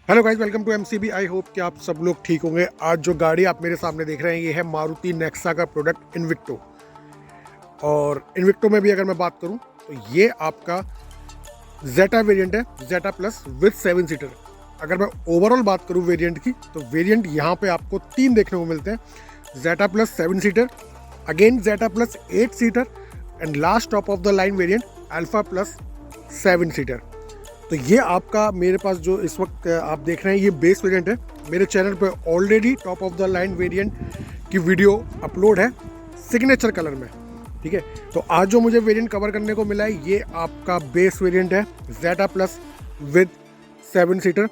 Hello guys, welcome to MCB. I hope कि आप सब लोग ठीक होंगे। आज जो गाड़ी आप मेरे सामने देख रहे हैं ये है मारुति नेक्सा का प्रोडक्ट इन्विक्टो। और इन्विक्टो में भी अगर मैं बात करूं तो ये आपका जेटा वेरिएंट है, जेटा प्लस विद 7 सीटर। अगर मैं ओवरऑल बात करूं वेरिएंट की तो वेरिएंट यहाँ पे आपको 3 देखने को मिलते हैं। Zeta plus 7 seater, again Zeta plus 8 seater and last top of the line variant Alpha plus 7 seater. तो ये आपका मेरे पास जो इस वक्त आप देख रहे हैं ये बेस वेरिएंट है। मेरे चैनल पे already top of the line variant की वीडियो अपलोड है सिग्नेचर कलर में, ठीक है। तो आज जो मुझे वेरिएंट कवर करने को मिला है ये आपका बेस वेरिएंट है जेटा प्लस विद 7 सीटर।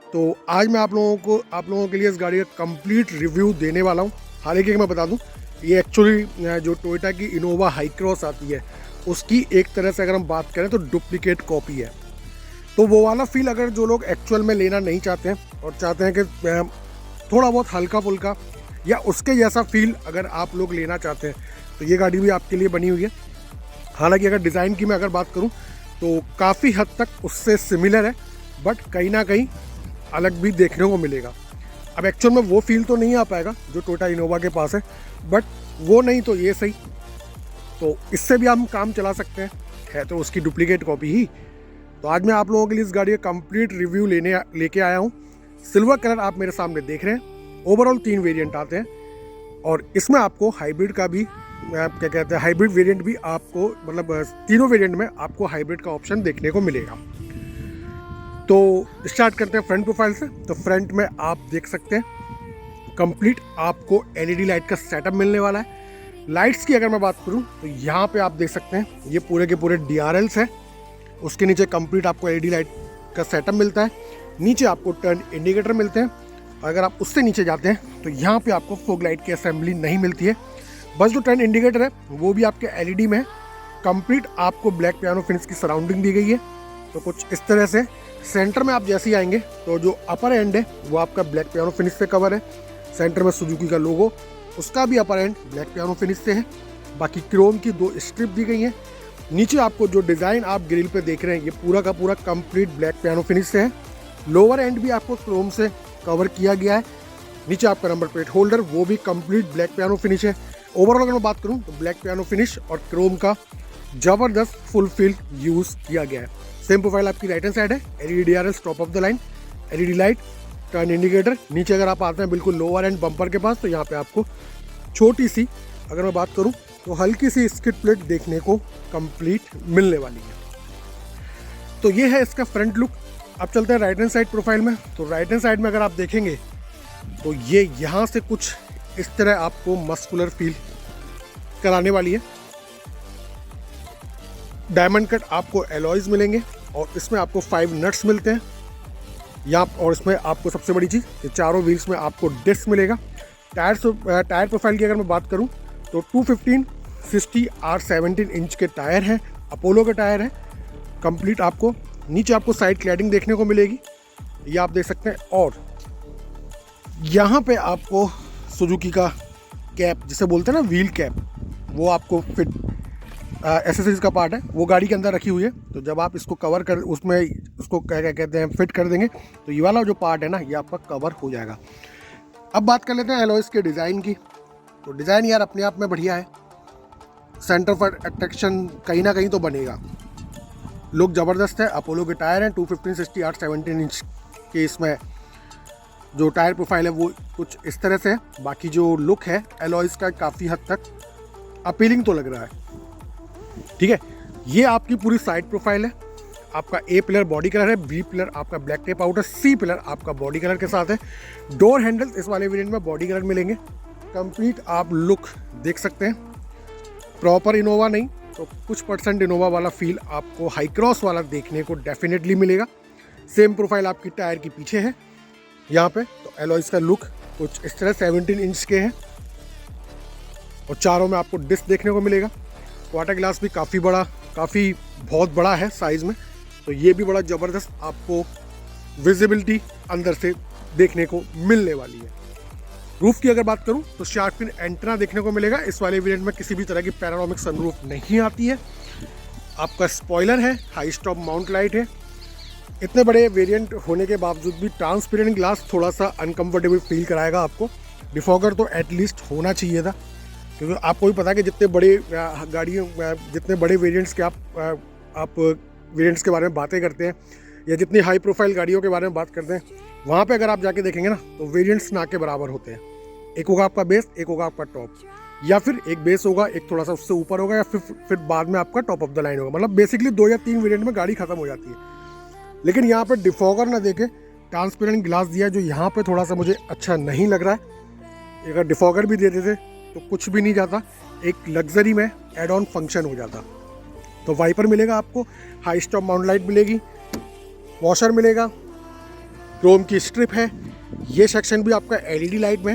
तो आज मैं आप लोगों के लिए इस गाड़ी का कंप्लीट रिव्यू देने वाला हूँ। हालांकि मैं बता दूँ ये एक्चुअली जो टोयोटा की इनोवा हाई क्रॉस आती है उसकी एक तरह से अगर हम बात करें तो डुप्लीकेट कॉपी है। तो वो वाला फील अगर जो लोग एक्चुअल में लेना नहीं चाहते हैं और चाहते हैं कि थोड़ा बहुत हल्का फुल्का या उसके जैसा फील अगर आप लोग लेना चाहते हैं तो ये गाड़ी भी आपके लिए बनी हुई है। हालांकि अगर डिज़ाइन की मैं अगर बात करूं तो काफ़ी हद तक उससे सिमिलर है, बट कहीं ना कहीं अलग भी देखने को मिलेगा। अब एक्चुअल में वो फील तो नहीं आ पाएगा जो टोयोटा इनोवा के पास है, बट वो नहीं तो ये सही, तो इससे भी हम काम चला सकते हैं। है तो उसकी डुप्लीकेट कॉपी ही। तो आज मैं आप लोगों के लिए इस गाड़ी का कंप्लीट रिव्यू लेके आया हूँ। सिल्वर कलर आप मेरे सामने देख रहे हैं। ओवरऑल 3 वेरिएंट आते हैं और इसमें आपको हाइब्रिड का भी क्या कहते हैं हाइब्रिड वेरिएंट भी आपको मतलब तीनों वेरिएंट में आपको हाइब्रिड का ऑप्शन देखने को मिलेगा। तो स्टार्ट करते हैं फ्रंट प्रोफाइल से। तो फ्रंट में आप देख सकते हैं कंप्लीट आपको एलईडी लाइट का सेटअप मिलने वाला है। लाइट्स की अगर मैं बात करूँ तो यहाँ पे आप देख सकते हैं ये पूरे के पूरे DRLs हैं। उसके नीचे कंप्लीट आपको एलईडी लाइट का सेटअप मिलता है। नीचे आपको टर्न इंडिकेटर मिलते हैं। अगर आप उससे नीचे जाते हैं तो यहाँ पे आपको फॉग लाइट की असेंबली नहीं मिलती है। बस जो टर्न इंडिकेटर है वो भी आपके एलईडी में है। कंप्लीट आपको ब्लैक पियानो फिनिश की सराउंडिंग दी गई है। तो कुछ इस तरह से सेंटर में आप जैसे ही आएंगे तो जो अपर एंड है वो आपका ब्लैक पियानो फिनिश से कवर है। सेंटर में सुजुकी का लोगो, उसका भी अपर एंड ब्लैक पियानो फिनिश से है। बाकी क्रोम की 2 स्ट्रिप दी गई हैं। नीचे आपको जो डिज़ाइन आप ग्रिल पे देख रहे हैं ये पूरा का पूरा कंप्लीट ब्लैक पियानो फिनिश से है। लोअर एंड भी आपको क्रोम से कवर किया गया है। नीचे आपका नंबर प्लेट होल्डर वो भी कंप्लीट ब्लैक पियानो फिनिश है। ओवरऑल अगर मैं बात करूं तो ब्लैक पियानो फिनिश और क्रोम का ज़बरदस्त फुलफिल यूज़ किया गया है। सेम प्रोफाइल आपकी राइट हैंड साइड है। LED DRLs top of the line, LED light, turn indicator. नीचे अगर आप आते हैं बिल्कुल लोअर एंड बम्पर के पास तो यहाँ पे आपको छोटी सी अगर मैं बात करूँ तो हल्की सी स्किड प्लेट देखने को कंप्लीट मिलने वाली है। तो ये है इसका फ्रंट लुक। अब चलते हैं राइट हैंड साइड प्रोफाइल में। तो राइट हैंड साइड में अगर आप देखेंगे तो ये यहाँ से कुछ इस तरह आपको मस्कुलर फील कराने वाली है। डायमंड कट आपको एलॉयज मिलेंगे और इसमें आपको 5 नट्स मिलते हैं यहाँ। और इसमें आपको सबसे बड़ी चीज़ ये चारों व्हील्स में आपको डिस्क मिलेगा। टायर प्रोफाइल की अगर मैं बात करूँ तो 215/60 R17 इंच के टायर हैं, अपोलो के टायर हैं। कंप्लीट आपको नीचे आपको साइड क्लैडिंग देखने को मिलेगी, ये आप देख सकते हैं। और यहाँ पे आपको सुजुकी का कैप जिसे बोलते हैं ना व्हील कैप, वो आपको फिट एसेसरीज का पार्ट है, वो गाड़ी के अंदर रखी हुई है। तो जब आप इसको कवर कर उसमें उसको क्या कहते हैं फिट कर देंगे तो ये वाला जो पार्ट है ना ये आपका कवर हो जाएगा। अब बात कर लेते हैं एलॉयज के डिज़ाइन की। तो डिज़ाइन यार अपने आप में बढ़िया है। सेंटर फॉर अट्रैक्शन कहीं ना कहीं तो बनेगा। लुक ज़बरदस्त है। अपोलो के टायर हैं 215/60 R17 इंच के। इसमें जो टायर प्रोफाइल है वो कुछ इस तरह से है। बाकी जो लुक है एलॉयज का काफ़ी हद तक अपीलिंग तो लग रहा है, ठीक है। ये आपकी पूरी साइड प्रोफाइल है। आपका A पिलर बॉडी कलर है, B पिलर आपका ब्लैक टेप आउट है, C पिलर आपका बॉडी कलर के साथ है। डोर हैंडल्स इस वाले वेरिएंट में बॉडी कलर मिलेंगे। कंप्लीट आप लुक देख सकते हैं। प्रॉपर इनोवा नहीं तो कुछ % इनोवा वाला फील आपको हाई क्रॉस वाला देखने को डेफिनेटली मिलेगा। सेम प्रोफाइल आपकी टायर के पीछे है यहाँ पे। तो एलॉयज का लुक कुछ इस तरह 17 इंच के हैं और चारों में आपको डिस्क देखने को मिलेगा। क्वार्टर ग्लास भी काफ़ी बहुत बड़ा है साइज़ में, तो ये भी बड़ा ज़बरदस्त आपको विजिबिलिटी अंदर से देखने को मिलने वाली है। रूफ की अगर बात करूं तो शार्क फिन एंटेना देखने को मिलेगा। इस वाले वेरिएंट में किसी भी तरह की पैनोरामिक सनरूफ नहीं आती है। आपका स्पॉइलर है, हाई स्टॉप माउंट लाइट है। इतने बड़े वेरिएंट होने के बावजूद भी ट्रांसपेरेंट ग्लास थोड़ा सा अनकंफर्टेबल फील कराएगा आपको। डिफॉगर तो एटलीस्ट होना चाहिए था, क्योंकि आपको भी पता है कि जितने बड़े गाड़ियों जितने बड़े वेरिएंट्स के आप वेरिएंट्स के बारे में बातें करते हैं या जितनी हाई प्रोफाइल गाड़ियों के बारे में बात करते हैं, वहाँ पे अगर आप जाके देखेंगे ना तो वेरिएंट्स ना के बराबर होते हैं। एक होगा आपका बेस, एक होगा आपका टॉप, या फिर एक बेस होगा, एक थोड़ा सा उससे ऊपर होगा, या फिर बाद में आपका टॉप ऑफ द लाइन होगा। मतलब बेसिकली 2 या 3 वेरिएंट में गाड़ी खत्म हो जाती है। लेकिन यहाँ पे डिफॉगर ना देके ट्रांसपेरेंट ग्लास दिया, जो यहाँ पे थोड़ा सा मुझे अच्छा नहीं लग रहा है। अगर डिफॉगर भी दे देते तो कुछ भी नहीं जाता, एक लग्जरी में एड ऑन फंक्शन हो जाता। तो वाइपर मिलेगा आपको, हाई स्टॉप माउंट लाइट मिलेगी, वॉशर मिलेगा, क्रोम की स्ट्रिप है, ये सेक्शन भी आपका एलईडी लाइट में।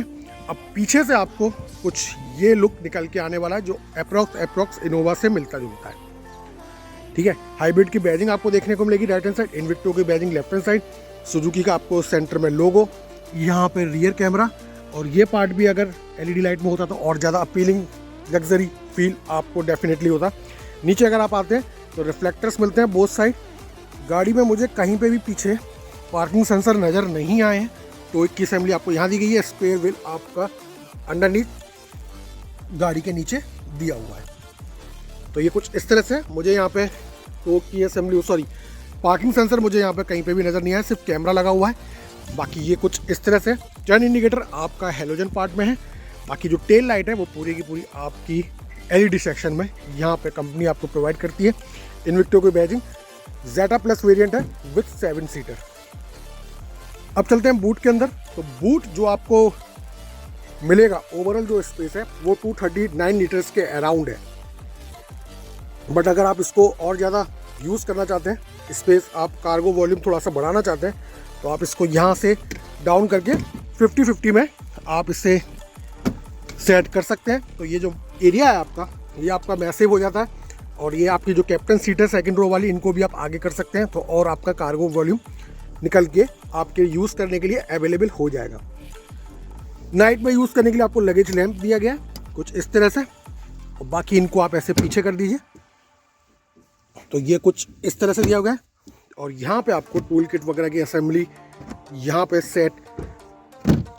अब पीछे से आपको कुछ ये लुक निकल के आने वाला है जो अप्रॉक्स इनोवा से मिलता जुलता है। ठीक है, हाइब्रिड की बैजिंग आपको देखने को मिलेगी राइट हैंड साइड, इन्विक्टो की badging left hand side, Suzuki का आपको सेंटर में लोगो, यहाँ पे रियर कैमरा, और ये पार्ट भी अगर एलईडी लाइट में होता तो और ज़्यादा अपीलिंग लग्जरी फील आपको डेफिनेटली होता। नीचे अगर आप आते हैं तो रिफ्लेक्टर्स मिलते हैं बोथ साइड। गाड़ी में मुझे कहीं पे भी पीछे पार्किंग सेंसर नज़र नहीं आए हैं। टॉय की असेंबली आपको यहाँ दी गई है, स्पेयर व्हील आपका अंडरनीथ गाड़ी के नीचे दिया हुआ है। तो ये कुछ इस तरह से मुझे यहाँ पे टॉय की असेंबली पार्किंग सेंसर मुझे यहाँ पे कहीं पे भी नज़र नहीं आया, सिर्फ कैमरा लगा हुआ है। बाकी ये कुछ इस तरह से टर्न इंडिकेटर आपका हेलोजन पार्ट में है। बाकी जो टेल लाइट है वो पूरी की पूरी आपकी एलईडी सेक्शन में यहाँ पे कंपनी आपको प्रोवाइड करती है। इन्विक्टो की बैजिंग जेटा प्लस वेरिएंट है विथ 7 सीटर। अब चलते हैं बूट के अंदर। तो बूट जो आपको मिलेगा, ओवरऑल जो स्पेस है वो 239 लीटर्स के अराउंड है। बट अगर आप इसको और ज़्यादा यूज़ करना चाहते हैं, स्पेस आप कार्गो वॉल्यूम थोड़ा सा बढ़ाना चाहते हैं, तो आप इसको यहाँ से डाउन करके 50-50 में आप इसे सेट कर सकते हैं। तो ये जो एरिया है आपका, ये आपका मैसिव हो जाता है। और ये आपकी जो कैप्टन सीट है सेकंड रो वाली, इनको भी आप आगे कर सकते हैं, तो और आपका कार्गो वॉल्यूम निकल के आपके यूज़ करने के लिए अवेलेबल हो जाएगा। नाइट में यूज़ करने के लिए आपको लगेज लैंप दिया गया है कुछ इस तरह से, और बाकी इनको आप ऐसे पीछे कर दीजिए। तो ये कुछ इस तरह से दिया हुआ है। और यहाँ पे आपको टूल किट वगैरह की असेंबली यहाँ पे सेट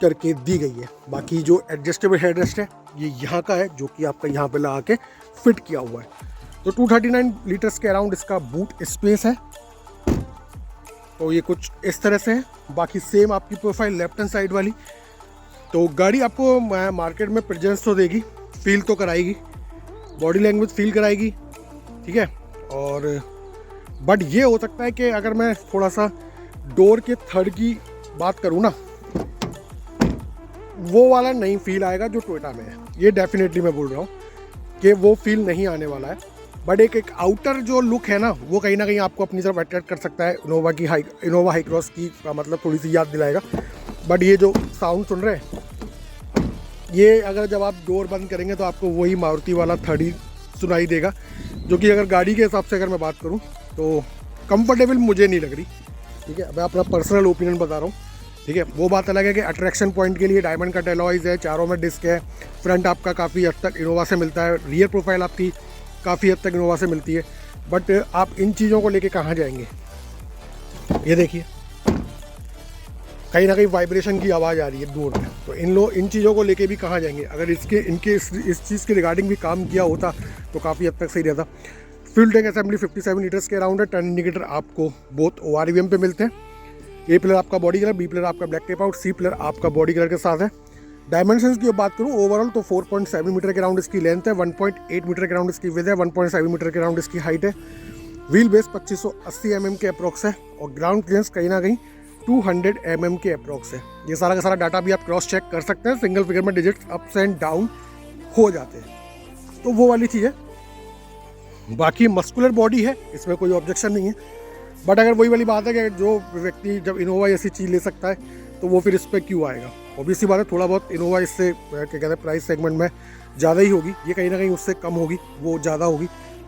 करके दी गई है। बाकी जो एडजस्टेबल हेडरेस्ट है ये यहाँ का है, जो कि आपका यहाँ पे लगा के फिट किया हुआ है। तो 239 लीटर्स के अराउंड इसका बूट स्पेस है। तो ये कुछ इस तरह से है। बाकी सेम आपकी प्रोफाइल लेफ्ट हैंड साइड वाली। तो गाड़ी आपको मार्केट में प्रेजेंस तो देगी, फील तो कराएगी, बॉडी लैंग्वेज फील कराएगी, ठीक है। और बट ये हो सकता है कि अगर मैं थोड़ा सा डोर के थर्ड की बात करूँ ना, वो वाला नहीं फील आएगा जो टोयोटा में है। ये डेफिनेटली मैं बोल रहा हूँ कि वो फील नहीं आने वाला है। बट एक आउटर जो लुक है ना, वो कहीं ना कहीं आपको अपनी तरफ अट्रैक्ट कर सकता है। इनोवा हाई क्रॉस की मतलब थोड़ी सी याद दिलाएगा। बट ये जो साउंड सुन रहे हैं, ये अगर जब आप डोर बंद करेंगे तो आपको वही मारुति वाला थर्ड ही सुनाई देगा, जो कि अगर गाड़ी के हिसाब से अगर मैं बात करूँ तो कंफर्टेबल मुझे नहीं लग रही, ठीक है। मैं अपना पर्सनल ओपिनियन बता रहा हूँ, ठीक है। वो बात अलग है कि अट्रैक्शन पॉइंट के लिए डायमंड कट एलॉयज़ है, चारों में डिस्क है, फ्रंट आपका काफ़ी हद तक इनोवा से मिलता है, रियर प्रोफाइल आपकी काफ़ी हद तक इनोवा से मिलती है। बट आप इन चीज़ों को लेके कहाँ जाएंगे? ये देखिए, कहीं ना कहीं वाइब्रेशन की आवाज़ आ रही है दूर में। तो इन चीज़ों को लेके भी कहाँ जाएंगे? अगर इस चीज़ के रिगार्डिंग भी काम किया होता तो काफ़ी हद तक सही रहता। फ्यूल टैंक असेंबली 57 लीटर्स के अराउंड है। टर्न इंडिकेटर आपको बोथ ORVM पे मिलते हैं। ए पिलर आपका बॉडी कलर, बी पिलर आपका black tape out, C pillar आपका बॉडी कलर के साथ है। डायमेंशंस की बात करूँ ओवरऑल तो 4.7 मीटर के अराउंड इसकी लेंथ है, 1.8 मीटर के अराउंड इसकी विड्थ है, 1.7 मीटर के अराउंड इसकी हाइट है। व्हील बेस 2580 mm के अप्रॉक्स है और ग्राउंड क्लियरेंस कहीं ना कहीं 200 mm के अप्रॉक्स है। ये सारा का सारा डाटा भी आप क्रॉस चेक कर सकते हैं। सिंगल फिगर में डिजिट्स अप्स एंड डाउन हो जाते हैं, तो वो वाली चीज़ है। बाकी मस्कुलर बॉडी है, इसमें कोई ऑब्जेक्शन नहीं है। बट अगर वही वाली बात है कि जो व्यक्ति जब इनोवा ऐसी चीज़ ले सकता है तो वो फिर इस पर क्यों आएगा? ऑब्वियसली बात है, थोड़ा बहुत इनोवा इससे क्या कहते हैं प्राइस सेगमेंट में ज़्यादा ही होगी, ये कहीं ना कहीं उससे कम होगी, वो ज़्यादा होगी।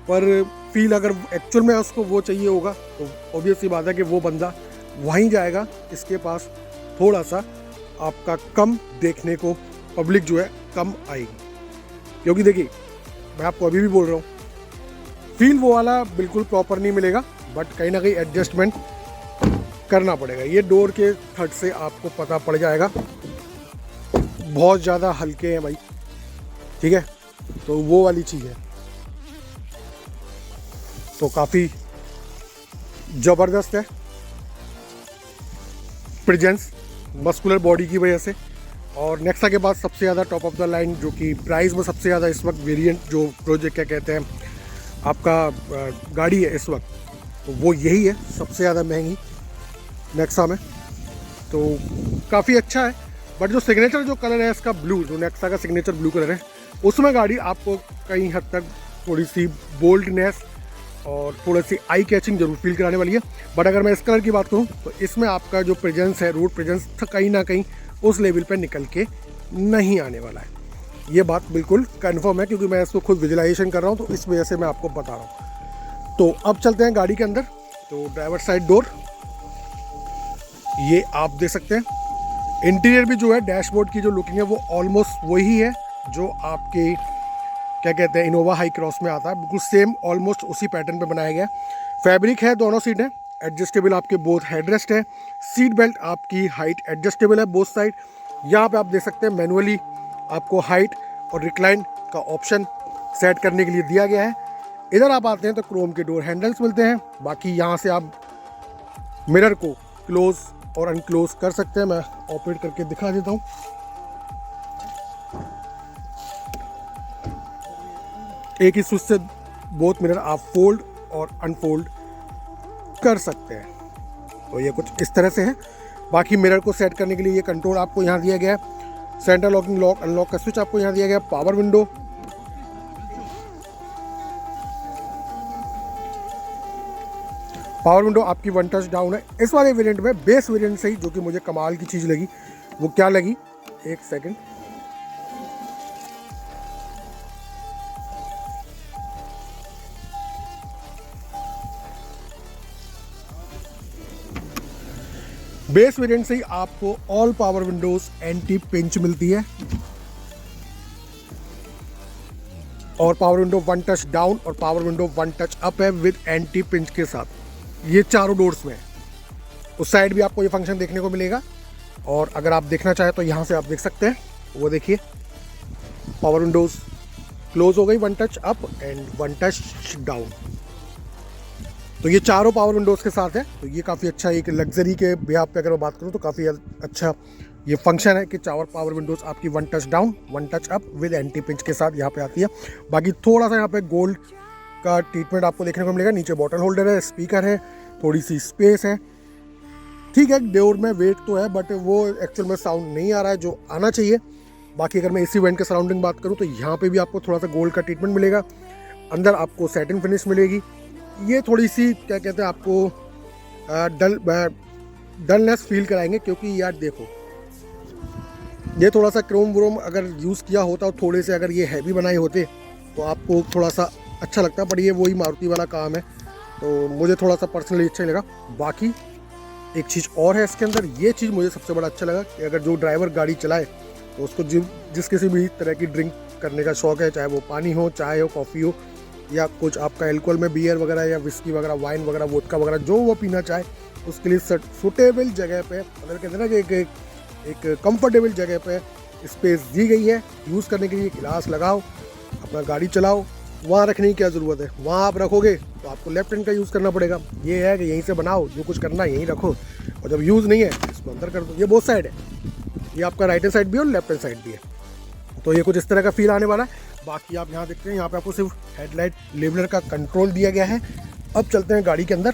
पर फील अगर एक्चुअल में उसको वो चाहिए होगा तो ऑब्वियसली बात है कि वो बंदा वहीं जाएगा, इसके पास थोड़ा सा आपका कम देखने को पब्लिक जो है कम आएगी। क्योंकि देखिए, मैं आपको अभी भी बोल रहा हूँ, फील वो वाला बिल्कुल प्रॉपर नहीं मिलेगा, बट कहीं ना कहीं एडजस्टमेंट करना पड़ेगा। ये डोर के थड से आपको पता पड़ जाएगा, बहुत ज़्यादा हल्के हैं भाई, ठीक है, तो वो वाली चीज़ है। तो काफ़ी ज़बरदस्त है प्रेजेंस मस्कुलर बॉडी की वजह से। और नेक्सा के बाद सबसे ज़्यादा टॉप ऑफ द लाइन जो कि प्राइस में सबसे ज़्यादा इस वक्त वेरिएंट जो प्रोजेक्ट क्या कहते हैं आपका गाड़ी है इस वक्त, तो वो यही है सबसे ज़्यादा महंगी नेक्सा में। तो काफ़ी अच्छा है, बट जो सिग्नेचर जो कलर है इसका ब्लू, जो नेक्सा का सिग्नेचर ब्लू कलर है, उसमें गाड़ी आपको कई हद तक थोड़ी सी बोल्डनेस और थोड़ी सी आई कैचिंग जरूर फील कराने वाली है। बट अगर मैं इस कलर की बात करूँ तो इसमें आपका जो प्रेजेंस है, रोड प्रेजेंस कहीं ना कहीं उस लेवल पे निकल के नहीं आने वाला है। ये बात बिल्कुल कंफर्म है, क्योंकि मैं इसको खुद विजुलाइजेशन कर रहा हूँ, तो इस वजह से मैं आपको बता रहा हूँ। तो अब चलते हैं गाड़ी के अंदर। तो ड्राइवर साइड डोर ये आप देख सकते हैं। इंटीरियर भी जो है डैशबोर्ड की जो लुकिंग है वो ऑलमोस्ट वही है जो आपके क्या कहते हैं इनोवा हाई क्रॉस में आता है, बिल्कुल सेम ऑलमोस्ट उसी पैटर्न पे बनाया गया। फैब्रिक है, दोनों सीट है एडजस्टेबल, आपके बोथ हेडरेस्ट है, सीट बेल्ट आपकी हाइट एडजस्टेबल है बोथ साइड। यहाँ पे आप देख सकते हैं मैनुअली आपको हाइट और रिक्लाइन का ऑप्शन सेट करने के लिए दिया गया है। इधर आप आते हैं तो क्रोम के डोर हैंडल्स मिलते हैं। बाकी यहाँ से आप मिरर को क्लोज और अनक्लोज कर सकते हैं। मैं ऑपरेट करके दिखा देता हूँ। एक ही स्विच से बोथ मिरर आप फोल्ड और अनफोल्ड कर सकते हैं। तो ये कुछ इस तरह से है। बाकी मिरर को सेट करने के लिए ये कंट्रोल आपको यहाँ दिया गया है। सेंटर लॉकिंग लॉक अनलॉक का स्विच आपको यहाँ दिया गया है। पावर विंडो, पावर विंडो आपकी वन टच डाउन है इस वाले वेरिएंट में। बेस वेरिएंट से ही जो कि मुझे कमाल की चीज़ लगी, वो क्या लगी, एक सेकंड, बेस वेरिएंट से ही आपको all power windows anti pinch मिलती है, और power window one touch down और power window one touch up है विद एंटी पिंच के साथ। ये चारों डोर्स में है। उस साइड भी आपको ये फंक्शन देखने को मिलेगा, और अगर आप देखना चाहें तो यहाँ से आप देख सकते हैं। वो देखिए पावर विंडोज क्लोज हो गई, one touch up and one touch down. तो ये चारों पावर विंडोज़ के साथ है। तो ये काफ़ी अच्छा, एक लग्जरी के बिहाफ पे अगर मैं बात करूँ तो काफ़ी अच्छा ये फंक्शन है कि चारों पावर विंडोज़ आपकी one touch down one touch up with anti pinch के साथ यहाँ पे आती है। बाकी थोड़ा सा यहाँ पे गोल्ड का ट्रीटमेंट आपको देखने को मिलेगा। नीचे बॉटल होल्डर है, स्पीकर है, थोड़ी सी स्पेस है, ठीक है। डोर में वेट तो है, बट वो एक्चुअल में साउंड नहीं आ रहा है जो आना चाहिए। बाकी अगर मैं इसी वेंट के सराउंडिंग बात करूँ तो यहाँ पे भी आपको थोड़ा सा गोल्ड का ट्रीटमेंट मिलेगा। अंदर आपको सैटिन फिनिश मिलेगी। ये थोड़ी सी क्या कहते हैं आपको डलनेस फील कराएंगे, क्योंकि यार देखो ये थोड़ा सा क्रोम व्रोम अगर यूज़ किया होता और थोड़े से अगर ये हैवी बनाए होते तो आपको थोड़ा सा अच्छा लगता, पर ये वही मारुति वाला काम है, तो मुझे थोड़ा सा पर्सनली अच्छा लगा। बाकी एक चीज़ और है इसके अंदर, ये चीज़ मुझे सबसे बड़ा अच्छा लगा कि अगर जो ड्राइवर गाड़ी चलाए तो उसको जिस किसी भी तरह की ड्रिंक करने का शौक़ है, चाहे वो पानी हो, चाय हो, कॉफ़ी हो, या कुछ आपका एल्कोहल में बियर वगैरह या विस्की वगैरह, वाइन वगैरह, वोडका वगैरह, जो वो पीना चाहे उसके लिए सूटेबल जगह पे, मतलब कहते हैं ना कि एक कंफर्टेबल जगह पे स्पेस दी गई है यूज़ करने के लिए। गिलास लगाओ, अपना गाड़ी चलाओ, वहाँ रखने की क्या ज़रूरत है। वहाँ आप रखोगे तो आपको लेफ्ट हैंड का यूज़ करना पड़ेगा। ये है कि यहीं से बनाओ, जो कुछ करना है यहीं रखो, और जब यूज़ नहीं है इसको अंदर कर दो। ये बोथ साइड है, ये आपका राइट हैंड साइड भी है और लेफ्ट हैंड साइड भी है। तो ये कुछ इस तरह का फील आने वाला है। बाकी आप यहाँ देखते हैं, यहाँ पे आपको सिर्फ हेडलाइट लेवलर का कंट्रोल दिया गया है। अब चलते हैं गाड़ी के अंदर।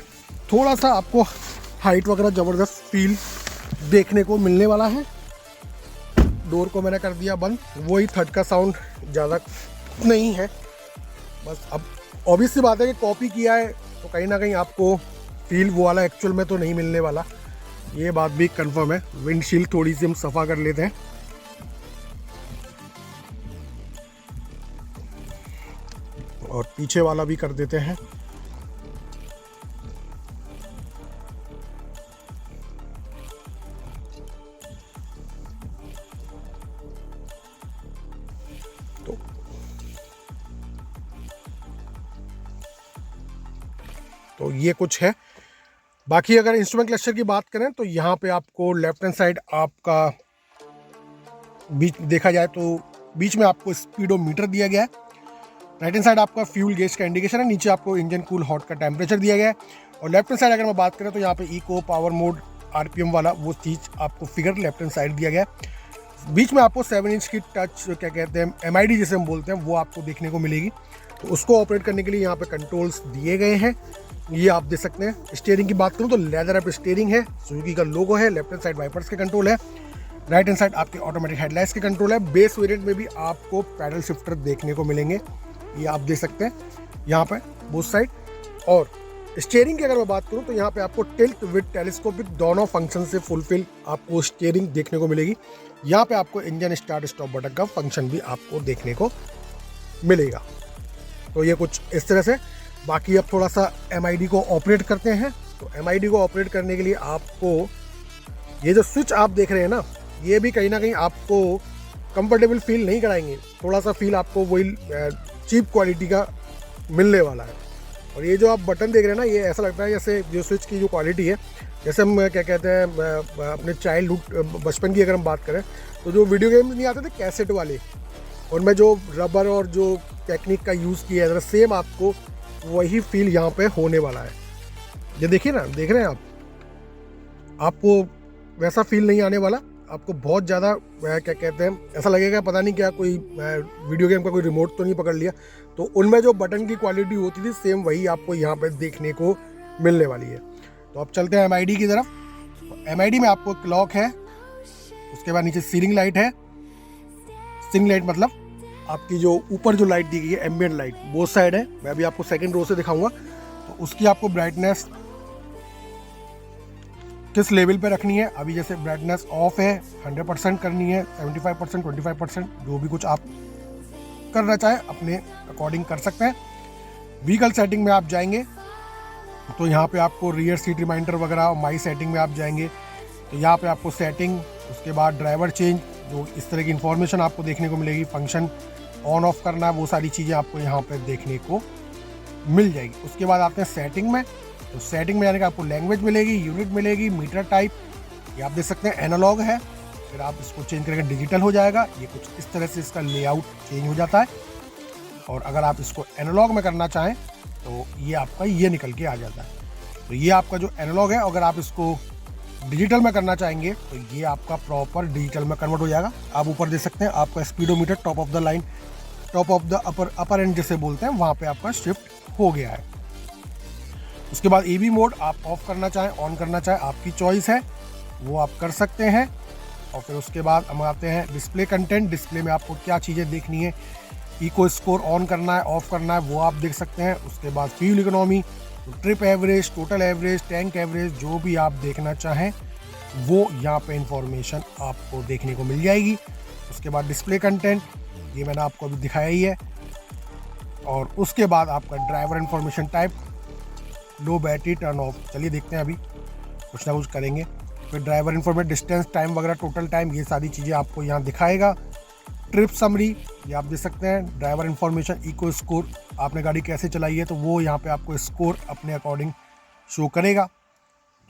थोड़ा सा आपको हाइट वगैरह ज़बरदस्त फील देखने को मिलने वाला है। डोर को मैंने कर दिया बंद, वही थर्ड का साउंड ज़्यादा नहीं है। बस अब ऑब्वियस सी बात है कि कॉपी किया है तो कहीं ना कहीं आपको फील वो वाला एक्चुअल में तो नहीं मिलने वाला, ये बात भी कंफर्म है। विंडशील्ड थोड़ी सी हम सफ़ा कर लेते हैं। और पीछे वाला भी कर देते हैं। तो ये कुछ है। बाकी अगर इंस्ट्रूमेंट क्लस्टर की बात करें तो यहाँ पे आपको लेफ्ट हैंड साइड आपका बीच देखा जाए तो बीच में आपको स्पीडोमीटर दिया गया है। राइट हैंड साइड आपका फ्यूल गेज का इंडिकेशन है, नीचे आपको इंजन कूल हॉट का टेम्परेचर दिया गया है। और लेफ्ट हैंड साइड अगर मैं बात करें तो यहाँ पे इको पावर मोड आरपीएम वाला वो चीज़ आपको फिगर लेफ्ट हैंड साइड दिया गया है। बीच में आपको 7 इंच की टच क्या कहते हैं एमआईडी जिसे हम बोलते हैं वो आपको देखने को मिलेगी। तो उसको ऑपरेट करने के लिए यहाँ पे कंट्रोल्स दिए गए हैं, ये आप देख सकते हैं। स्टीयरिंग की बात करूँ तो लेदर अप स्टीयरिंग है, सुजुकी का लोगो है। लेफ्ट हैंड साइड वाइपर्स के कंट्रोल है, राइट हैंड साइड आपके ऑटोमेटिक हेडलाइट्स के कंट्रोल है। बेस वेरिएंट में भी आपको पैडल शिफ्टर देखने को मिलेंगे, ये आप देख सकते हैं यहाँ पे बोथ साइड। और स्टीयरिंग की अगर मैं बात करूँ तो यहाँ पे आपको टिल्ट विद टेलीस्कोपिक दोनों फंक्शन से फुलफिल आपको स्टीयरिंग देखने को मिलेगी। यहाँ पे आपको इंजन स्टार्ट स्टॉप बटन का फंक्शन भी आपको देखने को मिलेगा। तो ये कुछ इस तरह से। बाकी अब थोड़ा सा एमआईडी को ऑपरेट करते हैं। तो एमआईडी को ऑपरेट करने के लिए आपको ये जो स्विच आप देख रहे हैं ना, ये भी कहीं ना कहीं आपको कंफर्टेबल फील नहीं कराएंगे, थोड़ा सा फील आपको वही चीप क्वालिटी का मिलने वाला है। और ये जो आप बटन देख रहे हैं ना, ये ऐसा लगता है जैसे जो स्विच की जो क्वालिटी है, जैसे हम क्या कहते हैं अपने चाइल्डहुड बचपन की अगर हम बात करें तो जो वीडियो गेम नहीं आते थे कैसेट वाले, उनमें जो रबर और जो टेक्निक का यूज़ किया है, सेम आपको वही फील यहाँ पे होने वाला है। ये देखिए ना, देख रहे हैं आप, आपको वैसा फील नहीं आने वाला। आपको बहुत ज़्यादा क्या कहते हैं ऐसा लगेगा पता नहीं क्या कोई वीडियो गेम का कोई रिमोट तो नहीं पकड़ लिया। तो उनमें जो बटन की क्वालिटी होती थी सेम वही आपको यहाँ पे देखने को मिलने वाली है। तो अब चलते हैं एमआईडी की तरफ। तो एमआईडी में आपको क्लॉक है, उसके बाद नीचे सीलिंग लाइट है। सीलिंग लाइट मतलब आपकी जो ऊपर जो लाइट दी गई है एम्बिएंट लाइट, बोथ साइड है। मैं अभी आपको सेकंड रो से दिखाऊंगा। तो उसकी आपको ब्राइटनेस किस लेवल पे रखनी है, अभी जैसे ब्राइटनेस ऑफ है 100% करनी है, 75%, 25%, जो भी कुछ आप करना चाहें अपने अकॉर्डिंग कर सकते हैं। व्हीकल सेटिंग में आप जाएंगे तो यहाँ पे आपको रियर सीट रिमाइंडर वगैरह, माई सेटिंग में आप जाएंगे तो यहाँ पे आपको सेटिंग, उसके बाद ड्राइवर चेंज, जो इस तरह की इन्फॉर्मेशन आपको देखने को मिलेगी। फंक्शन ऑन ऑफ करना है, वो सारी चीज़ें आपको यहाँ पे देखने को मिल जाएगी। उसके बाद आते हैं सेटिंग में। तो सेटिंग में जाने का आपको लैंग्वेज मिलेगी, यूनिट मिलेगी, मीटर टाइप, ये आप देख सकते हैं एनालॉग है। फिर आप इसको चेंज करके डिजिटल हो जाएगा। ये कुछ इस तरह से इसका लेआउट चेंज हो जाता है। और अगर आप इसको एनालॉग में करना चाहें तो ये आपका ये निकल के आ जाता है। तो ये आपका जो एनालॉग है, अगर आप इसको डिजिटल में करना चाहेंगे तो ये आपका प्रॉपर डिजिटल में कन्वर्ट हो जाएगा। आप ऊपर देख सकते हैं आपका speedometer top of the line, top of the upper and जिसे बोलते हैं, वहाँ पे आपका शिफ्ट हो गया है। उसके बाद ईवी मोड आप ऑफ करना चाहें, ऑन करना चाहें, आपकी चॉइस है, वो आप कर सकते हैं। और फिर उसके बाद हम आते हैं डिस्प्ले कंटेंट। डिस्प्ले में आपको क्या चीज़ें देखनी है, इको स्कोर ऑन करना है, ऑफ करना है, वो आप देख सकते हैं। उसके बाद fuel economy, trip average, total average, tank average, जो भी आप देखना चाहें वो यहाँ पे इंफॉर्मेशन आपको देखने को मिल जाएगी। उसके बाद डिस्प्ले कंटेंट, ये मैंने आपको अभी दिखाया ही है। और उसके बाद आपका ड्राइवर इंफॉर्मेशन टाइप, लो बैटरी, टर्न ऑफ। चलिए देखते हैं, अभी कुछ ना कुछ करेंगे। फिर ड्राइवर इंफॉर्मेशन, डिस्टेंस, टाइम वगैरह, टोटल टाइम, ये सारी चीज़ें आपको यहाँ दिखाएगा। ट्रिप समरी, ये आप देख सकते हैं। ड्राइवर इंफॉर्मेशन, इको स्कोर, आपने गाड़ी कैसे चलाई है तो वो यहाँ पे आपको स्कोर अपने अकॉर्डिंग शो करेगा।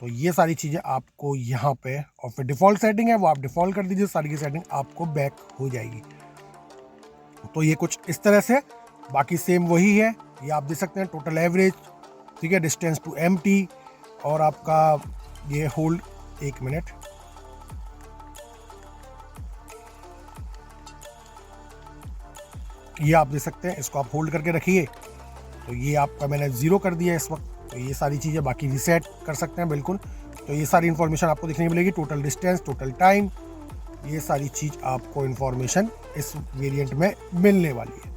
तो ये सारी चीज़ें आपको यहाँ पे, और फिर डिफ़ॉल्ट सेटिंग है वो आप डिफ़ॉल्ट कर दीजिए, सारी की सेटिंग आपको बैक हो जाएगी। तो ये कुछ इस तरह से, बाकी सेम वही है। ये आप देख सकते हैं टोटल एवरेज, ठीक है, डिस्टेंस टू एम्प्टी, और आपका ये होल्ड, एक मिनट, ये आप देख सकते हैं, इसको आप होल्ड करके रखिए। तो ये आपका मैंने 0 कर दिया इस वक्त। तो ये सारी चीज़ें बाकी रीसेट कर सकते हैं बिल्कुल। तो ये सारी इन्फॉर्मेशन आपको देखने मिलेगी, टोटल डिस्टेंस, टोटल टाइम, ये सारी चीज़ आपको इन्फॉर्मेशन इस वेरिएंट में मिलने वाली है।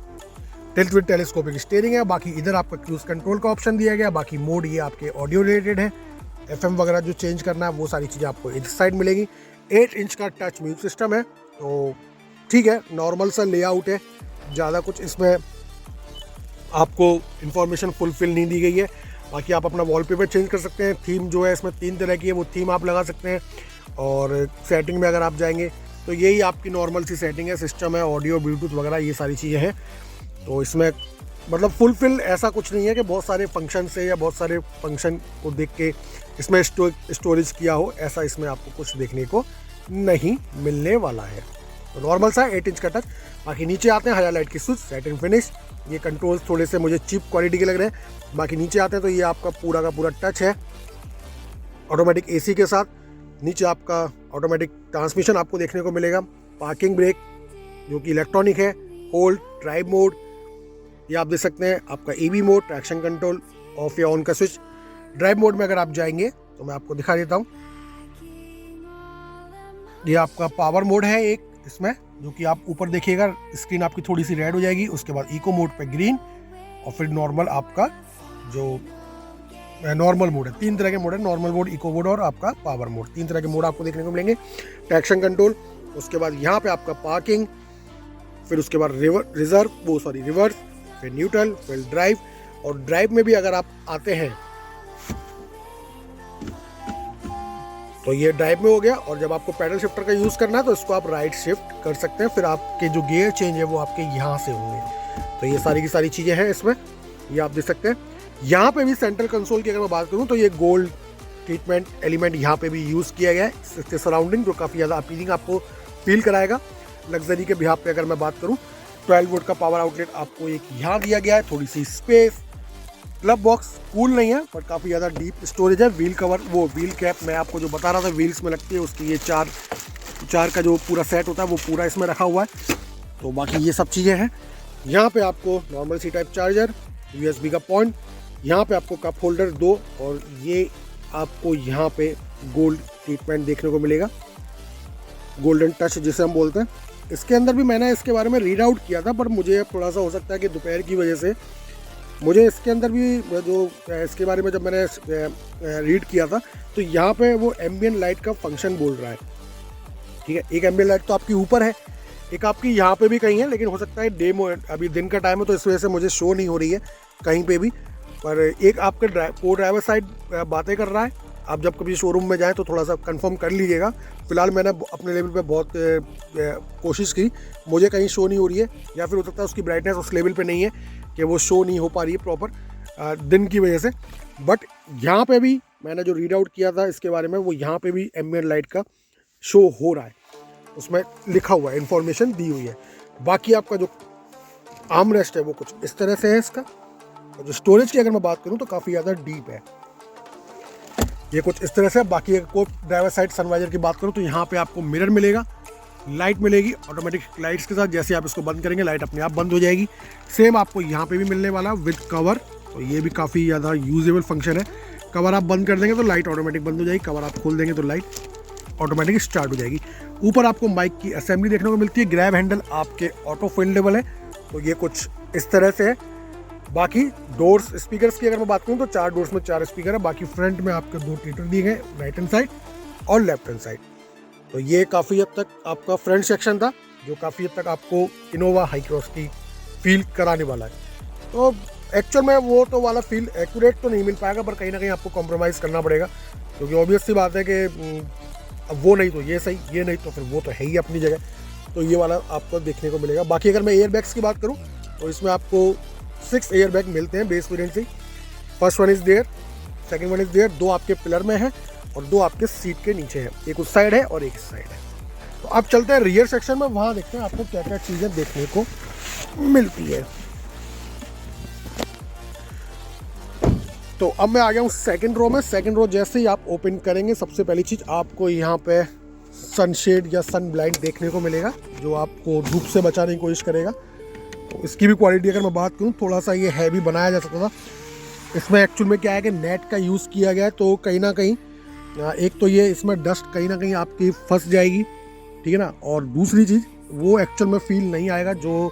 टिल्ट विद टेलीस्कोपिक स्टीयरिंग है। बाकी इधर आपका क्रूज कंट्रोल का ऑप्शन दिया गया। बाकी मोड ये आपके ऑडियो रिलेटेड है, FM वगैरह जो चेंज करना है वो सारी चीज़ें आपको इस साइड मिलेगी। 8 इंच का टच म्यूजिक सिस्टम है, तो ठीक है, नॉर्मल सा लेआउट है, ज़्यादा कुछ इसमें आपको इन्फॉर्मेशन फुलफिल नहीं दी गई है। बाकी आप अपना वॉलपेपर चेंज कर सकते हैं। थीम जो है इसमें 3 तरह की है, वो थीम आप लगा सकते हैं। और सेटिंग में अगर आप जाएंगे तो यही आपकी नॉर्मल सी सेटिंग है, सिस्टम है, ऑडियो, ब्लूटूथ वगैरह ये सारी चीज़ें हैं। तो इसमें मतलब फुलफिल ऐसा कुछ नहीं है कि बहुत सारे फंक्शन से या बहुत सारे फंक्शन को देख के इसमें स्टोरेज किया हो, ऐसा इसमें आपको कुछ देखने को नहीं मिलने वाला है। तो नॉर्मल सा 8 इंच का टच। बाकी नीचे आते हैं हाईलाइट की स्विच, सेट एंड फिनिश। ये कंट्रोल्स थोड़े से मुझे चीप क्वालिटी के लग रहे हैं। बाकी नीचे आते हैं तो ये आपका पूरा का पूरा टच है ऑटोमेटिक एसी के साथ। नीचे आपका ऑटोमेटिक ट्रांसमिशन आपको देखने को मिलेगा, पार्किंग ब्रेक जो कि इलेक्ट्रॉनिक है, होल्ड, ड्राइव मोड, ये आप देख सकते हैं, आपका EV mode, traction control, of या ऑन का स्विच। ड्राइव मोड में अगर आप जाएंगे तो मैं आपको दिखा देता हूँ, ये आपका पावर मोड है एक इसमें, जो कि आप ऊपर देखिएगा स्क्रीन आपकी थोड़ी सी रेड हो जाएगी, उसके बाद इको मोड पे ग्रीन, और फिर नॉर्मल आपका जो नॉर्मल मोड है। 3 तरह के मोड है, नॉर्मल मोड, इको मोड और आपका पावर मोड। 3 तरह के मोड आपको देखने को मिलेंगे। ट्रैक्शन कंट्रोल, उसके बाद यहाँ पे आपका पार्किंग, फिर उसके बाद रिवर्स, फिर न्यूट्रल, फिर ड्राइव। और ड्राइव में भी अगर आप आते हैं तो ये ड्राइव में हो गया। और जब आपको पैडल शिफ्टर का यूज़ करना है तो इसको आप राइट शिफ्ट कर सकते हैं, फिर आपके जो गियर चेंज है वो आपके यहाँ से होंगे। तो ये सारी की सारी चीज़ें हैं इसमें, ये आप देख सकते हैं। यहाँ पे भी सेंट्रल कंसोल की अगर मैं बात करूँ तो ये गोल्ड ट्रीटमेंट एलिमेंट यहाँ पे भी यूज़ किया गया है इसके सराउंडिंग, जो काफ़ी ज़्यादा अपीलिंग आपको फील कराएगा। लग्जरी के बिहाफ पे अगर मैं बात करूँ, 12 वोल्ट का पावर आउटलेट आपको एक यहाँ दिया गया है, थोड़ी सी स्पेस। क्लब बॉक्स कूल नहीं है पर काफ़ी ज़्यादा डीप स्टोरेज है। व्हील कवर, वो व्हील कैप मैं आपको जो बता रहा था व्हील्स में लगती है, उसकी ये चार का जो पूरा सेट होता है वो पूरा इसमें रखा हुआ है। तो बाकी ये सब चीज़ें हैं। यहाँ पे आपको normal C type charger, USB का पॉइंट, यहाँ पे आपको कप होल्डर 2, और ये आपको यहाँ पे गोल्ड ट्रीटमेंट देखने को मिलेगा, गोल्डन टच जिसे हम बोलते हैं। इसके अंदर भी मैंने इसके बारे में रीड आउट किया था, पर मुझे थोड़ा सा हो सकता है कि दोपहर की वजह से मुझे इसके अंदर भी जो इसके बारे में जब मैंने रीड किया था तो यहाँ पे वो एम्बियंट लाइट का फंक्शन बोल रहा है। ठीक है, एक एम्बियंट लाइट तो आपकी ऊपर है, एक आपकी यहाँ पे भी कहीं है, लेकिन हो सकता है अभी दिन का टाइम है तो इस वजह से मुझे शो नहीं हो रही है कहीं पे भी। पर एक आपके ड्राइवर साइड बातें कर रहा है। आप जब कभी शोरूम में जाएं तो थोड़ा सा कंफर्म कर लीजिएगा। फिलहाल मैंने अपने लेवल पे बहुत कोशिश की, मुझे कहीं शो नहीं हो रही है, या फिर हो सकता है उसकी ब्राइटनेस उस लेवल पे नहीं है कि वो शो नहीं हो पा रही है प्रॉपर दिन की वजह से। बट यहाँ पे भी मैंने जो रीड आउट किया था इसके बारे में, वो यहाँ पे भी एम्बियंट लाइट का शो हो रहा है, उसमें लिखा हुआ है, इन्फॉर्मेशन दी हुई है। बाकी आपका जो आर्म रेस्ट है वो कुछ इस तरह से है इसका। और जो स्टोरेज की अगर मैं बात करूँ तो काफ़ी ज़्यादा डीप है, ये कुछ इस तरह से। बाकी को ड्राइवर साइड सनवाइजर की बात करूँ तो यहाँ पे आपको मिरर मिलेगा, लाइट मिलेगी ऑटोमेटिक लाइट्स के साथ, जैसे आप इसको बंद करेंगे लाइट अपने आप बंद हो जाएगी। सेम आपको यहाँ पे भी मिलने वाला विद कवर, तो ये भी काफ़ी ज़्यादा यूजेबल फंक्शन है। कवर आप बंद कर देंगे तो लाइट ऑटोमेटिक बंद हो जाएगी, कवर आप खोल देंगे तो लाइट ऑटोमेटिक स्टार्ट हो जाएगी। ऊपर आपको माइक की असेंबली देखने को मिलती है, ग्रैब हैंडल आपके ऑटो फोल्डेबल है, तो ये कुछ इस तरह से है। बाकी डोर्स स्पीकर्स की अगर मैं बात करूँ तो 4 डोर्स में 4 स्पीकर है। बाकी फ्रंट में आपके 2 ट्विटर दिए गए, राइट हैंड साइड और लेफ्ट हैंड साइड। तो ये काफ़ी हद तक आपका फ्रंट सेक्शन था, जो काफ़ी हद तक आपको इनोवा हाई क्रॉस की फील कराने वाला है। तो एक्चुअल में वो तो वाला फील एक्यूरेट तो नहीं मिल पाएगा, पर कहीं ना कहीं आपको कॉम्प्रोमाइज़ करना पड़ेगा, क्योंकि ऑब्वियस सी बात है कि अब वो नहीं तो ये सही, ये नहीं तो फिर वो तो है ही अपनी जगह। तो ये वाला आपको देखने को मिलेगा। बाकी अगर मैं एयर बैग्स की बात करूँ तो इसमें आपको 6 एयर बैग मिलते हैं बेस वेरिएंट से। First one is there, second one is there, 2 आपके पिलर में है और 2 आपके सीट के नीचे है, एक उस साइड है और एक इस साइड है। तो अब चलते हैं रियर सेक्शन में, वहाँ देखते हैं आपको क्या क्या चीज़ें देखने को मिलती है। तो अब मैं आ गया हूँ सेकंड रो में। सेकंड रो जैसे ही आप ओपन करेंगे, सबसे पहली चीज़ आपको यहाँ पे सनशेड या सन ब्लाइंड देखने को मिलेगा, जो आपको धूप से बचाने की कोशिश करेगा। तो इसकी भी क्वालिटी अगर मैं बात करूँ, थोड़ा सा ये हैवी बनाया जा सकता था। इसमें एक्चुअल में क्या है कि नेट का यूज़ किया गया है, तो कहीं ना कहीं एक तो ये इसमें डस्ट कहीं ना कहीं आपकी फंस जाएगी, ठीक है ना। और दूसरी चीज़ वो एक्चुअल में फील नहीं आएगा जो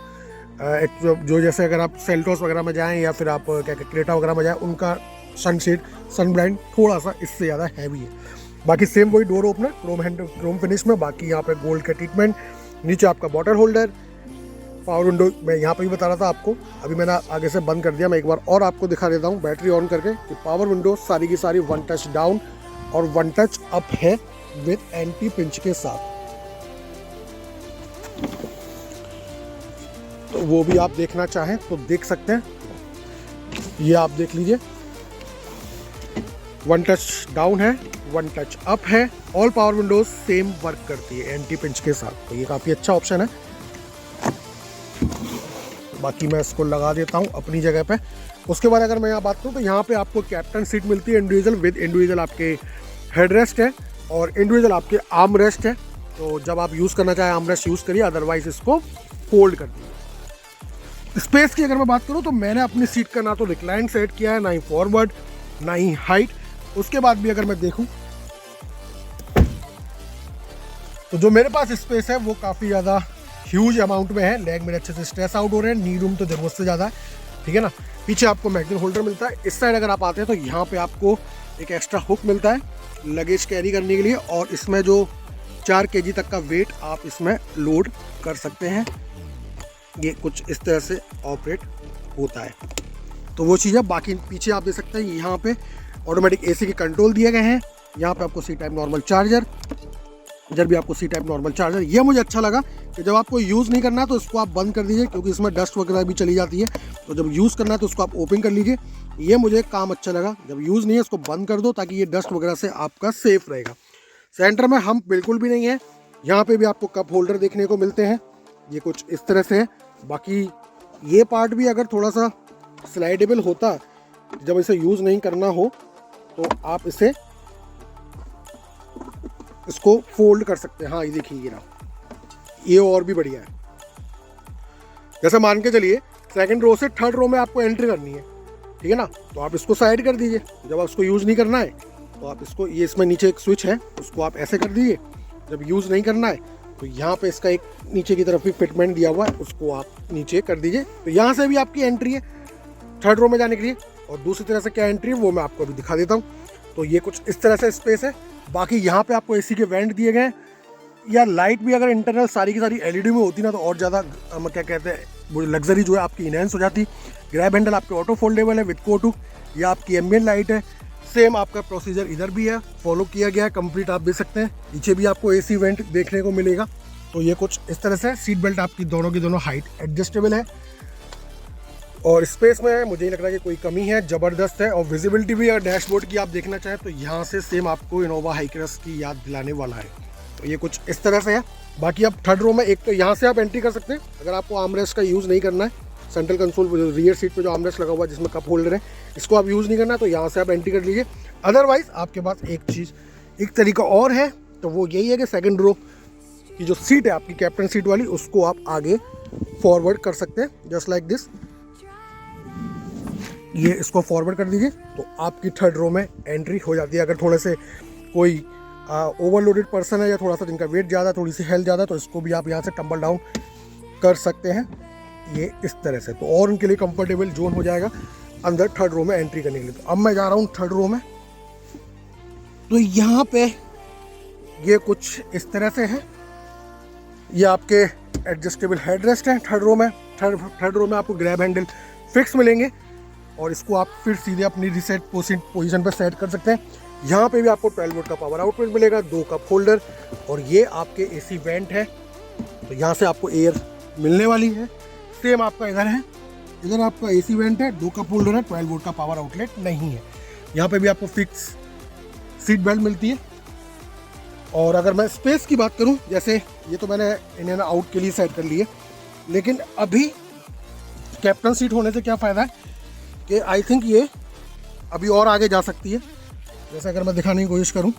जैसे अगर आप सेल्टोस वगैरह में जाएँ या फिर आप क्या क्रेटा वगैरह में जाएँ, उनका सनशेड सन ब्लाइंड थोड़ा सा इससे ज़्यादा हैवी है। बाकी सेम वही डोर ओपनर क्रोम फिनिश में। बाकी यहाँ पे गोल्ड का ट्रीटमेंट, नीचे आपका बॉटल होल्डर, पावर विंडो मैं यहाँ पे भी बता रहा था आपको, अभी मैंने आगे से बंद कर दिया। मैं एक बार और आपको दिखा देता हूँ बैटरी ऑन करके कि पावर विंडो सारी की सारी 1 टच डाउन और 1 टच अप है विद एंटी पिंच के साथ। तो वो भी आप देखना चाहें तो देख सकते हैं। ये आप देख लीजिए, 1 टच डाउन है, 1 टच अप है। All power Windows same work करती है एंटी पिंच के साथ, तो ये काफ़ी अच्छा ऑप्शन है। बाकी मैं इसको लगा देता हूँ अपनी जगह पे। उसके बाद अगर मैं यहाँ बात करूँ तो यहाँ पे आपको कैप्टन सीट मिलती है इंडिविजुअल, विद इंडिविजुअल आपके हेड रेस्ट है और इंडिविजुअल आपके आर्म रेस्ट है। तो जब आप यूज़ करना चाहें आर्म रेस्ट यूज़ करिए, अदरवाइज इसको फोल्ड कर दीजिए। स्पेस की अगर मैं बात करूँ तो मैंने अपनी सीट का ना तो रिक्लाइन सेट किया है, ना ही फॉरवर्ड, ना ही हाइट। उसके बाद भी अगर मैं देखूँ तो जो मेरे पास स्पेस है वो काफ़ी ज़्यादा ह्यूज अमाउंट में है। लेग मेरे अच्छे से स्ट्रेस आउट हो रहे हैं, नी रूम तो ज़रूरत से ज़्यादा है, ठीक है ना। पीछे आपको मैगजीन होल्डर मिलता है। इस साइड अगर आप आते हैं तो यहाँ पे आपको एक एक्स्ट्रा हुक मिलता है लगेज कैरी करने के लिए, और इसमें जो 4 केजी तक का वेट आप इसमें लोड कर सकते हैं। ये कुछ इस तरह से ऑपरेट होता है, तो वो चीज़ है। बाकी पीछे आप देख सकते हैं यहाँ पे ऑटोमेटिक एसी के कंट्रोल दिए गए हैं। यहाँ पे आपको सी टाइप नॉर्मल चार्जर, इधर भी आपको सी टाइप नॉर्मल चार्जर। ये मुझे अच्छा लगा कि जब आपको यूज़ नहीं करना है तो इसको आप बंद कर दीजिए, क्योंकि इसमें डस्ट वगैरह भी चली जाती है। तो जब यूज़ करना है तो उसको आप ओपन कर लीजिए। ये मुझे काम अच्छा लगा, जब यूज़ नहीं है इसको बंद कर दो, ताकि ये डस्ट वगैरह से आपका सेफ रहेगा। सेंटर में हम बिल्कुल भी नहीं है। यहाँ पे भी आपको कप होल्डर देखने को मिलते हैं, ये कुछ इस तरह से है। बाकी ये पार्ट भी अगर थोड़ा सा स्लाइडेबल होता, जब इसे यूज़ नहीं करना हो तो आप इसको फोल्ड कर सकते हैं। हाँ, ये देखिए, ये रहा, ये और भी बढ़िया है। जैसे मान के चलिए सेकंड रो से थर्ड रो में आपको एंट्री करनी है, ठीक है ना, तो आप इसको साइड कर दीजिए। जब आप इसको यूज़ नहीं करना है तो आप इसको, ये इसमें नीचे एक स्विच है, उसको आप ऐसे कर दीजिए। जब यूज़ नहीं करना है तो यहाँ पे इसका एक नीचे की तरफ भी फिटमेंट दिया हुआ है, उसको आप नीचे कर दीजिए। तो यहाँ से भी आपकी एंट्री है थर्ड रो में जाने के लिए, और दूसरी तरह से क्या एंट्री है वो मैं आपको अभी दिखा देता हूँ। तो ये कुछ इस तरह से स्पेस है। बाकी यहाँ पे आपको एसी के वेंट दिए गए हैं, या लाइट भी अगर इंटरनल सारी की सारी एलईडी में होती ना तो और ज़्यादा क्या कहते हैं, वो लग्जरी जो है आपकी इनहेंस हो जाती। ग्रैब हैंडल आपके ऑटो फोल्डेबल है विद कोटू, या आपकी एम्बियंट लाइट है। सेम आपका प्रोसीजर इधर भी है, फॉलो किया गया है कंप्लीट, आप देख सकते हैं। पीछे भी आपको एसी वेंट देखने को मिलेगा। तो ये कुछ इस तरह से। सीट बेल्ट आपकी दोनों की दोनों हाइट एडजस्टेबल है, और स्पेस में मुझे नहीं लग रहा है कि कोई कमी है, ज़बरदस्त है। और विजिबिलिटी भी अगर डैशबोर्ड की आप देखना चाहें तो यहाँ से सेम आपको इनोवा हाईक्रॉस की याद दिलाने वाला है। तो ये कुछ इस तरह से है। बाकी आप थर्ड रो में एक तो यहाँ से आप एंट्री कर सकते हैं, अगर आपको आर्मरेस्ट का यूज़ नहीं करना है। सेंट्रल कंसोल रियर सीट पे जो आर्मरेस्ट लगा हुआ है जिसमें कप होल्डर है, इसको आप यूज़ नहीं करना है तो यहाँ से आप एंट्री कर लीजिए। अदरवाइज़ आपके पास एक तरीका और है, तो वो यही है कि सेकेंड रो की जो सीट है आपकी कैप्टन सीट वाली, उसको आप आगे फॉरवर्ड कर सकते हैं, जस्ट लाइक दिस। ये इसको फॉरवर्ड कर दीजिए तो आपकी थर्ड रो में एंट्री हो जाती है। अगर थोड़े से कोई ओवरलोडेड पर्सन है, या थोड़ा सा जिनका वेट ज़्यादा, थोड़ी सी हेल्थ ज़्यादा, तो इसको भी आप यहाँ से टम्बल डाउन कर सकते हैं, ये इस तरह से। तो और उनके लिए कंफर्टेबल जोन हो जाएगा अंदर थर्ड रो में एंट्री करने के लिए। तो अब मैं जा रहा हूँ थर्ड रो में। तो यहाँ पे ये कुछ इस तरह से है। ये आपके एडजस्टेबल हेड रेस्ट हैं थर्ड रो में। थर्ड रो में आपको ग्रैब हैंडल फिक्स मिलेंगे, और इसको आप फिर सीधे अपनी रिसेट पोजीशन पर सेट कर सकते हैं। यहाँ पे भी आपको 12 वोल्ट का पावर आउटपुट मिलेगा, 2 कप होल्डर, और ये आपके एसी वेंट है। तो यहाँ से आपको एयर मिलने वाली है। सेम आपका इधर है, इधर आपका एसी वेंट है, 2 कप होल्डर है, 12 वोल्ट का पावर आउटलेट नहीं है। यहाँ पे भी आपको फिक्स सीट बेल्ट मिलती है। और अगर मैं स्पेस की बात करूँ, जैसे ये तो मैंने इन्हें आउट के लिए सेट कर लिए, लेकिन अभी कैप्टन सीट होने से क्या फ़ायदा है कि आई थिंक ये अभी और आगे जा सकती है। जैसे अगर मैं दिखाने की कोशिश करूं,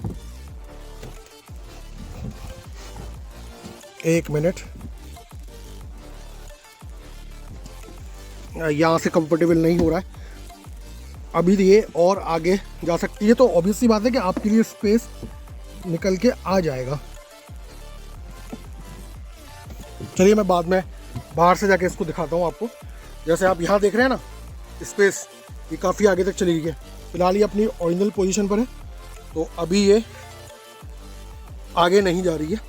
एक मिनट, यहाँ से कंफर्टेबल नहीं हो रहा है, अभी ये और आगे जा सकती है। तो ऑब्वियस सी बात है कि आपके लिए स्पेस निकल के आ जाएगा। चलिए मैं बाद में बाहर से जाके इसको दिखाता हूँ आपको। जैसे आप यहाँ देख रहे हैं ना, स्पेस ये काफ़ी आगे तक चली गई है। फिलहाल ये अपनी ओरिजिनल पोजीशन पर है, तो अभी ये आगे नहीं जा रही है,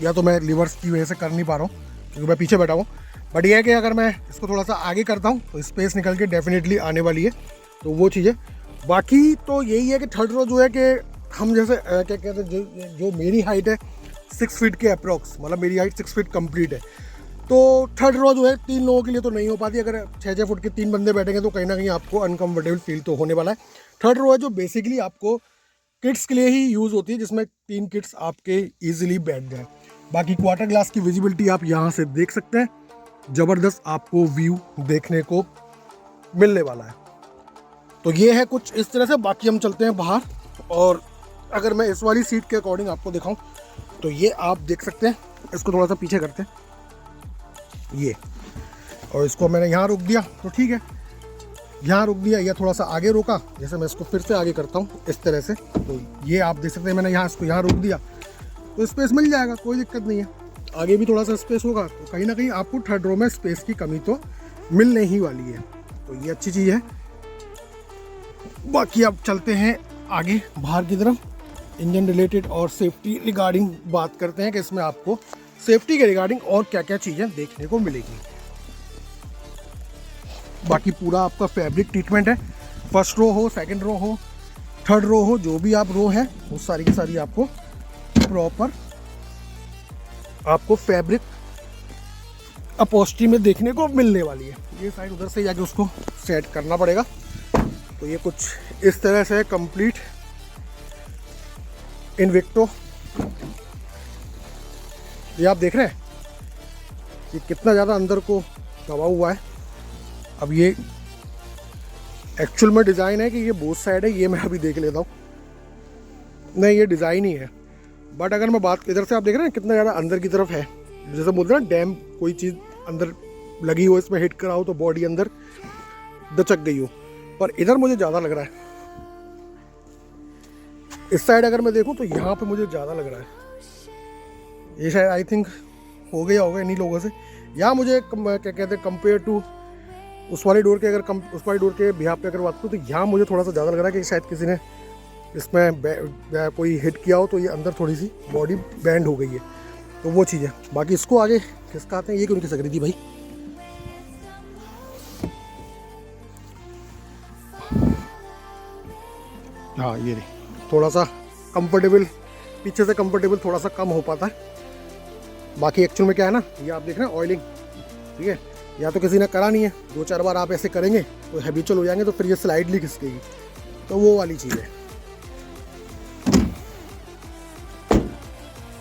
या तो मैं लिवर्स की वजह से कर नहीं पा रहा हूँ क्योंकि मैं पीछे बैठा हूँ। बट ये है कि अगर मैं इसको थोड़ा सा आगे करता हूँ तो स्पेस निकल के डेफिनेटली आने वाली है, तो वो चीज़ है। बाकी तो यही है कि थर्ड रो जो है कि हम जैसे क्या कहते हैं, जो मेरी हाइट है 6 फीट के अप्रॉक्स, मतलब मेरी हाइट 6 फीट कंप्लीट है। तो थर्ड रो जो है 3 लोगों के लिए तो नहीं हो पाती। अगर 6-6 फुट के 3 बंदे बैठेंगे तो कहीं ना कहीं आपको अनकंफर्टेबल फील तो होने वाला है। थर्ड रो है जो बेसिकली आपको किड्स के लिए ही यूज़ होती है, जिसमें 3 किड्स आपके ईजिली बैठ जाए। बाकी क्वार्टर ग्लास की विजिबिलिटी आप यहाँ से देख सकते हैं, ज़बरदस्त आपको व्यू देखने को मिलने वाला है। तो ये है कुछ इस तरह से। बाकी हम चलते हैं बाहर, और अगर मैं इस वाली सीट के अकॉर्डिंग आपको दिखाऊं तो ये आप देख सकते हैं, इसको थोड़ा सा पीछे करते हैं ये, और इसको मैंने यहाँ रोक दिया तो ठीक है, यहाँ रोक दिया या थोड़ा सा आगे रोका, जैसे मैं इसको फिर से आगे करता हूँ इस तरह से, तो ये आप देख सकते हैं मैंने यहाँ इसको यहाँ रोक दिया तो स्पेस मिल जाएगा, कोई दिक्कत नहीं है। आगे भी थोड़ा सा स्पेस होगा तो कहीं ना कहीं आपको थर्ड रो में स्पेस की कमी तो मिलने ही वाली है, तो ये अच्छी चीज़ है। बाकी अब चलते हैं आगे बाहर की तरफ, इंजन रिलेटेड और सेफ्टी रिगार्डिंग बात करते हैं कि इसमें आपको सेफ्टी के रिगार्डिंग और क्या क्या चीज़ें देखने को मिलेगी। बाकी पूरा आपका फैब्रिक ट्रीटमेंट है, फर्स्ट रो हो, सेकंड रो हो, थर्ड रो हो, जो भी आप रो है वो सारी की सारी आपको प्रॉपर आपको फैब्रिक अपॉस्ट्री में देखने को मिलने वाली है। ये साइड उधर से जाके उसको सेट करना पड़ेगा। तो ये कुछ इस तरह से कंप्लीट इन्विक्टो, ये आप देख रहे हैं कि कितना ज़्यादा अंदर को दबा हुआ है। अब ये एक्चुअल में डिज़ाइन है कि ये बोथ साइड है, ये मैं अभी देख लेता हूँ। नहीं, ये डिज़ाइन ही है, बट अगर मैं बात इधर से आप देख रहे हैं कितना ज़्यादा अंदर की तरफ है, जैसे बोलते हैं ना डैम, कोई चीज़ अंदर लगी हो, इसमें हिट करा हो तो बॉडी अंदर दचक गई हो, पर इधर मुझे ज़्यादा लग रहा है। इस साइड अगर मैं देखूं तो यहाँ पे मुझे ज़्यादा लग रहा है, ये शायद आई थिंक हो गया होगा इन्हीं लोगों से। यहाँ मुझे क्या कहते हैं कंपेयर टू उस वाली डोर के, अगर उस वाली डोर के बिहाफ पे अगर बात करूँ तो यहाँ मुझे थोड़ा सा ज़्यादा लग रहा है कि शायद किसी ने इसमें कोई हिट किया हो तो ये अंदर थोड़ी सी बॉडी बैंड हो गई है, तो वो चीज़ है। बाकी इसको आगे खिसका आते हैं, ये क्यों नहीं खिसक रही थी भाई। हाँ ये थोड़ा सा कंफर्टेबल, पीछे से कंफर्टेबल थोड़ा सा कम हो पाता है। बाकी एक्चुअल में क्या है ना, ये आप देख रहे हैं ऑयलिंग, ठीक है, या तो किसी ने करा नहीं है, 2-4 बार आप ऐसे करेंगे तो हैबिचुअल हो जाएंगे, तो फिर ये स्लाइडली खिसकेगी, तो वो वाली चीज़ है,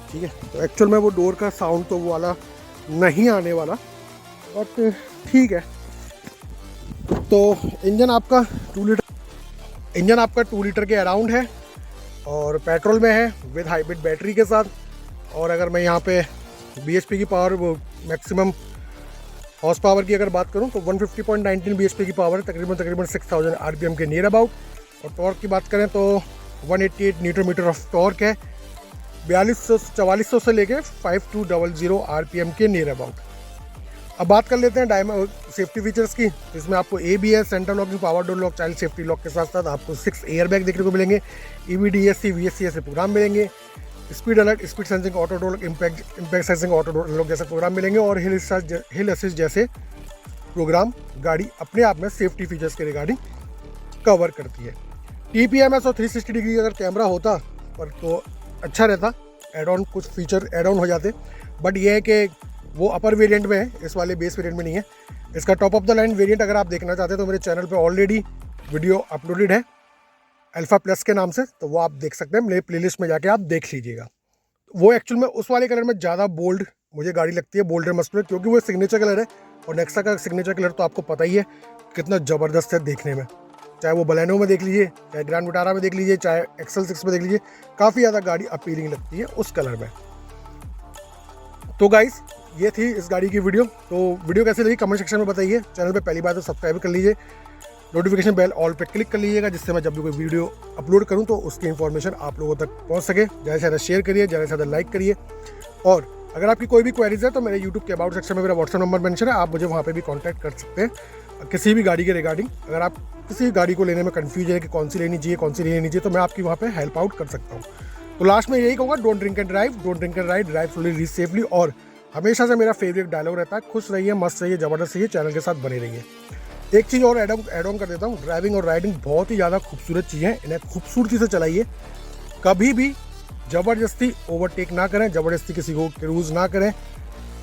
ठीक है। तो एक्चुअल में वो डोर का साउंड तो वो वाला नहीं आने वाला, बट ठीक है। तो इंजन आपका 2 लीटर के अराउंड है और पेट्रोल में है विद हाइब्रिड बैटरी के साथ। और अगर मैं यहाँ पे बीएचपी की पावर, वो मैक्सिमम हॉर्स पावर की अगर बात करूँ तो 150.19 बीएचपी की पावर है, तकरीबन 6000 आरपीएम के नियर अबाउट। और टॉर्क की बात करें तो 188 न्यूटन मीटर ऑफ टॉर्क है, 4400 से लेके 5200 आरपीएम के नियर अबाउट। अब बात कर लेते हैं सेफ्टी फीचर्स की। तो इसमें आपको ABS, central locking, power door lock, child safety lock के साथ साथ आपको 6 एयर बैग देखने को मिलेंगे, EBD, ESC, VSC ऐसे प्रोग्राम मिलेंगे, speed alert, speed sensing, auto door, impact sensing, auto door lock जैसे प्रोग्राम मिलेंगे, और हिल असिस्ट जैसे प्रोग्राम गाड़ी अपने आप में सेफ्टी फीचर्स के रिगार्डिंग कवर करती है। TPMS और 360 डिग्री अगर कैमरा होता पर तो अच्छा रहता, एड ऑन कुछ फीचर एड ऑन हो जाते, बट ये है कि वो अपर वेरिएंट में है, इस वाले बेस वेरिएंट में नहीं है। इसका top of the line variant अगर आप देखना चाहते हैं तो मेरे चैनल पे ऑलरेडी वीडियो अपलोडेड है अल्फा प्लस के नाम से, तो वो आप देख सकते हैं, मेरे प्लेलिस्ट में जाके आप देख लीजिएगा। वो एक्चुअल में उस वाले कलर में ज़्यादा बोल्ड मुझे गाड़ी लगती है, बोल्ड एंड मस्कुलर, क्योंकि वो सिग्नेचर कलर है, और नेक्सा का सिग्नेचर कलर तो आपको पता ही है कितना ज़बरदस्त है देखने में। चाहे वो बलेनो में देख लीजिए, चाहे ग्रैंड विटारा में देख लीजिए, चाहे XL6 में देख लीजिए, काफ़ी ज़्यादा गाड़ी अपीलिंग लगती है उस कलर में। तो गाइस ये थी इस गाड़ी की वीडियो। तो वीडियो कैसी लगी कमेंट सेक्शन में बताइए। चैनल पे पहली बार तो सब्सक्राइब कर लीजिए, नोटिफिकेशन बेल ऑल पे क्लिक कर लीजिएगा, जिससे मैं जब भी कोई वीडियो अपलोड करूं तो उसकी इन्फॉर्मेशन आप लोगों तक पहुंच सके। ज़्यादा से ज़्यादा शेयर करिए, ज़्यादा से ज़्यादा लाइक करिए, और अगर आपकी कोई भी क्वेरीज है तो मेरे यूट्यूब के अबाउट सेक्शन में मेरा व्हाट्सएप नंबर मेंशन है, आप मुझे वहाँ पर भी कॉन्टैक्ट कर सकते हैं किसी भी गाड़ी के रिगार्डिंग। अगर आप किसी गाड़ी को लेने में कन्फ्यूज है कि कौन सी लेनी चाहिए, कौन सी नहीं लेनी चाहिए, तो मैं आपकी वहाँ पर हेल्प आउट कर सकता हूँ। तो लास्ट में यही कहूँगा, don't drink and drive, don't drink and ride, drive slowly, reach safely. और हमेशा से मेरा फेवरेट डायलॉग रहता है, खुश रहिए, मस्त रहिए, ज़बरदस्त रहिए, चैनल के साथ बने रहिए। एक चीज़ और एड ऑन कर देता हूँ, ड्राइविंग और राइडिंग बहुत ही ज़्यादा खूबसूरत चीज़ है, इन्हें खूबसूरती से चलाइए, कभी भी ज़बरदस्ती ओवरटेक ना करें, ज़बरदस्ती किसी को क्रूज़ ना करें,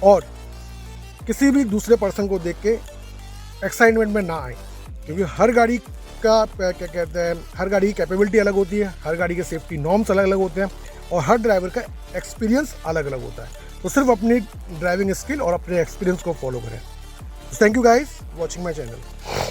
और किसी भी दूसरे पर्सन को देख के एक्साइटमेंट में ना आए, क्योंकि हर गाड़ी का क्या कहते हैं, हर गाड़ी की कैपेबिलिटी अलग होती है, हर गाड़ी के सेफ्टी नॉर्म्स अलग अलग होते हैं और हर ड्राइवर का एक्सपीरियंस अलग अलग होता है। तो सिर्फ अपनी ड्राइविंग स्किल और अपने एक्सपीरियंस को फॉलो करें। Thank you guys watching my channel.